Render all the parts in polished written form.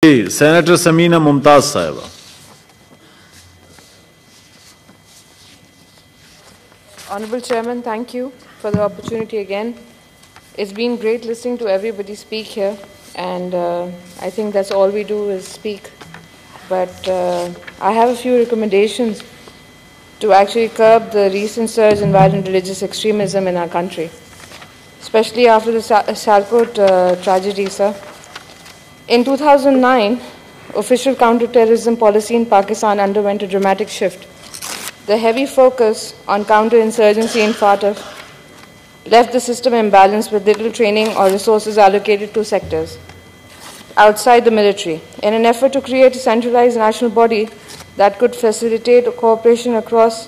Senator Samina Mumtaz Sahiba. Honorable Chairman, thank you for the opportunity again. It's been great listening to everybody speak here, and I think that's all we do is speak. But I have a few recommendations to actually curb the recent surge in violent religious extremism in our country, especially after the Sialkot tragedy, sir. In 2009, official counterterrorism policy in Pakistan underwent a dramatic shift. The heavy focus on counterinsurgency in FATF left the system imbalanced with little training or resources allocated to sectors outside the military. In an effort to create a centralized national body that could facilitate cooperation across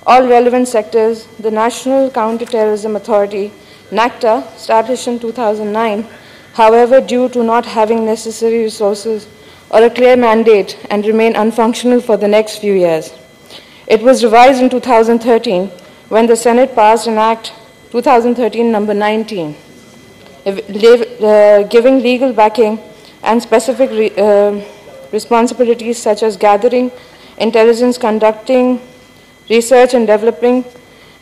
all relevant sectors, the National Counterterrorism Authority, NACTA, established in 2009, however, due to not having necessary resources or a clear mandate, and remain unfunctional for the next few years. It was revised in 2013 when the Senate passed an Act 2013 number 19, giving legal backing and specific responsibilities such as gathering intelligence, conducting research and developing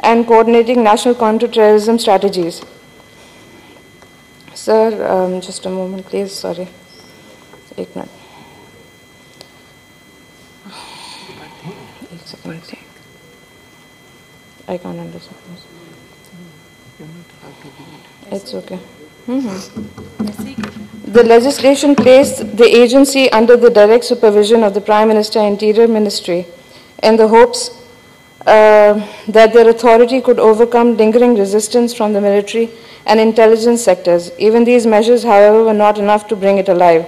and coordinating national counterterrorism strategies. Sir, just a moment, please. Sorry. एक minute. I can't understand. It's okay. The legislation placed the agency under the direct supervision of the Prime Minister Interior Ministry in the hopes that their authority could overcome lingering resistance from the military and intelligence sectors. Even these measures, however, were not enough to bring it alive.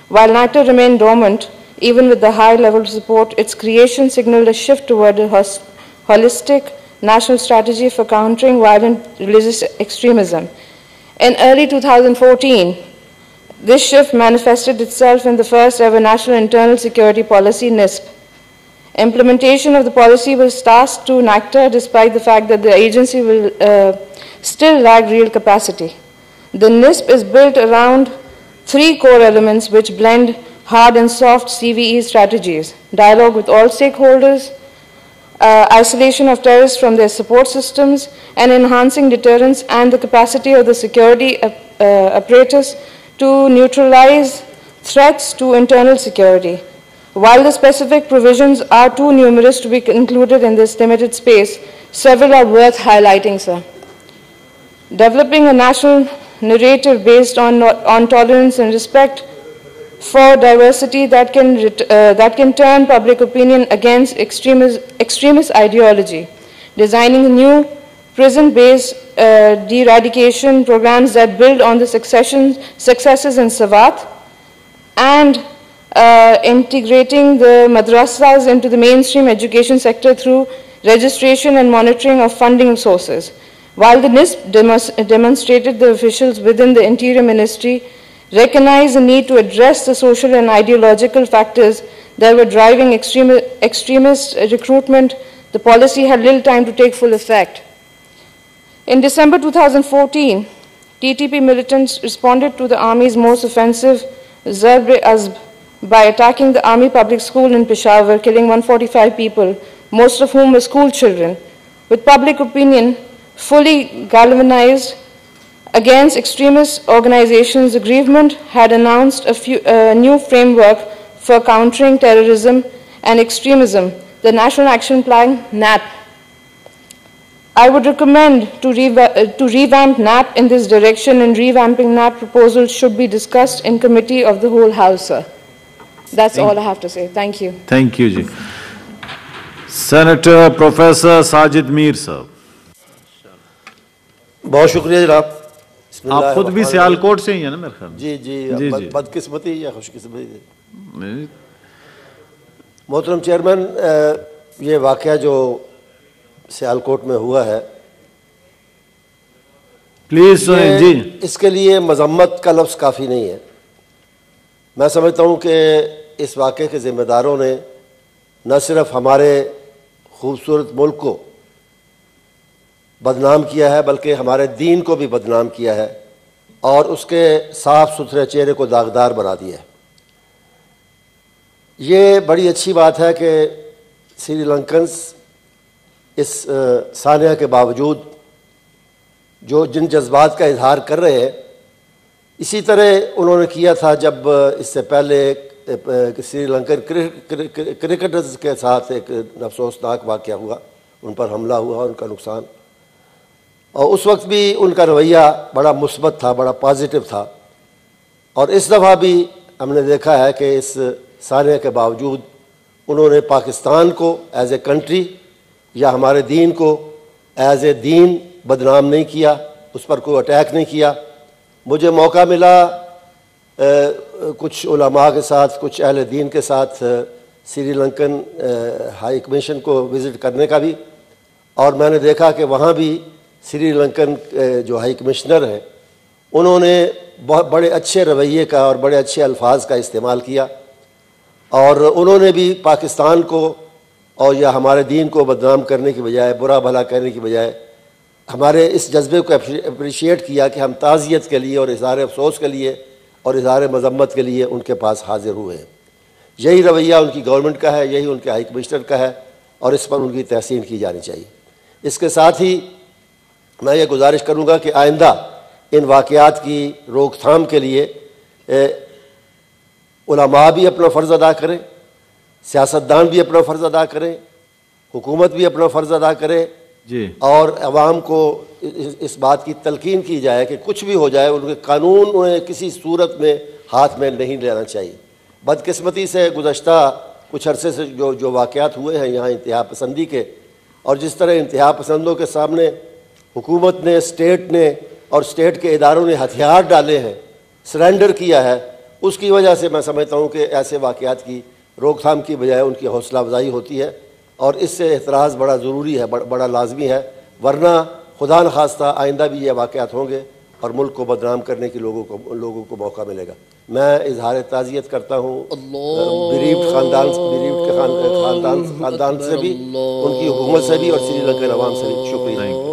While NACTA remained dormant, even with the high-level support, its creation signaled a shift toward a holistic national strategy for countering violent religious extremism. In early 2014, this shift manifested itself in the first-ever National Internal Security Policy, NISP. Implementation of the policy was tasked to NACTA despite the fact that the agency will still lack real capacity. The NISP is built around three core elements which blend hard and soft CVE strategies: dialogue with all stakeholders, isolation of terrorists from their support systems, and enhancing deterrence and the capacity of the security apparatus to neutralize threats to internal security. While the specific provisions are too numerous to be included in this limited space, several are worth highlighting, sir. Developing a national narrative based on tolerance and respect for diversity that can turn public opinion against extremist ideology. Designing new prison-based de-eradication programs that build on the successes in Sawat, and integrating the madrasas into the mainstream education sector through registration and monitoring of funding sources. While the NISP demonstrated the officials within the Interior Ministry recognized the need to address the social and ideological factors that were driving extremist recruitment, the policy had little time to take full effect. In December 2014, TTP militants responded to the Army's most offensive Zarb-e-Azb by attacking the Army Public School in Peshawar, killing 145 people, most of whom were school children. With public opinion fully galvanized against extremist organizations, the government had announced a new framework for countering terrorism and extremism, the National Action Plan, NAP. I would recommend to revamp NAP in this direction, and revamping NAP proposals should be discussed in committee of the whole House, sir. That's all I have to say. Thank you. Thank you, ji. Senator Professor Sajid Mir, sir. बहुत शुक्रिया जनाब। आप खुद भी सियालकोट से ही हैं ना मेरे ख्याल में? जी जी, बदकिस्मती या खुशकिस्मती। मोहतरम चेयरमैन, ये वाक़या जो सियालकोट में हुआ है, प्लीज सुनें जी। इसके लिए मजम्मत का लफ्ज़ काफ़ी नहीं है। मैं समझता हूँ कि इस वाक़े के ज़िम्मेदारों ने न सिर्फ हमारे खूबसूरत मुल्क को बदनाम किया है, बल्कि हमारे दीन को भी बदनाम किया है और उसके साफ़ सुथरे चेहरे को दागदार बना दिया है। یہ بڑی اچھی بات ہے کہ سری لنکنز اس سانحہ کے باوجود جو جن جذبات کا اظہار کر رہے ہیں، اسی طرح انہوں نے کیا تھا جب اس سے پہلے سری لنکن کرکٹرز کے ساتھ ایک افسوسناک واقعہ ہوا، ان پر حملہ ہوا، ان کا نقصان، اور اس وقت بھی ان کا رویہ بڑا مثبت تھا، بڑا پازیٹیو تھا. اور اس دفعہ بھی ہم نے دیکھا ہے کہ اس سانحے کے باوجود انہوں نے پاکستان کو ایز اے کنٹری یا ہمارے دین کو ایز اے دین بدنام نہیں کیا، اس پر کوئی اٹیک نہیں کیا. مجھے موقع ملا کچھ علماء کے ساتھ، کچھ اہل دین کے ساتھ سری لنکن ہائی کمیشن کو وزٹ کرنے کا بھی، اور میں نے دیکھا کہ وہاں بھی سری لنکن جو ہائی کمشنر ہیں انہوں نے بہت بڑے اچھے رویے کا اور بڑے اچھے الفاظ کا استعمال کیا، اور انہوں نے بھی پاکستان کو اور یا ہمارے دین کو بدنام کرنے کی بجائے، برا بھلا کہنے کی بجائے، ہمارے اس جذبے کو اپریشیٹ کیا کہ ہم تعزیت کے لیے اور اظہار افسوس کے لیے اور اظہار مذمت کے لیے ان کے پاس حاضر ہوئے ہیں. یہی رویہ ان کی گورنمنٹ کا ہے، یہی ان کے ہائی کمشنر کا ہے، اور اس پر ان کی تحسین کی جانی چاہیے. اس کے ساتھ ہی میں یہ گزارش کروں گا کہ آئندہ ان واقعات کی روک تھام کے لیے علماء بھی اپنا فرض ادا کریں، سیاستدان بھی اپنا فرض ادا کریں، حکومت بھی اپنا فرض ادا کرے، جی، اور عوام کو اس بات کی تلقین کی جائے کہ کچھ بھی ہو جائے ان کے قانون انہیں کسی صورت میں ہاتھ میں نہیں لینا چاہیے. بدقسمتی سے گزشتہ کچھ عرصے سے جو واقعات ہوئے ہیں یہاں انتہا پسندی کے، اور جس طرح انتہا پسندوں کے سامنے حکومت نے، اسٹیٹ نے اور اسٹیٹ کے اداروں نے ہتھیار ڈالے ہیں، سرنڈر کیا ہے، اس کی وجہ سے میں سمجھتا ہوں کہ ایسے واقعات کی روک تھام کی بجائے ان کی حوصلہ افزائی ہوتی ہے، اور اس سے احتراز بڑا ضروری ہے، بڑا لازمی ہے، ورنہ خدا نخواستہ آئندہ بھی یہ واقعات ہوں گے اور ملک کو بدنام کرنے کی لوگوں کو موقع ملے گا. میں اظہار تعزیت کرتا ہوں بیریفڈ خاندان سے بھی، ان کی حکومت سے بھی، اور سری لنکن عوام سے بھی. شکریہ.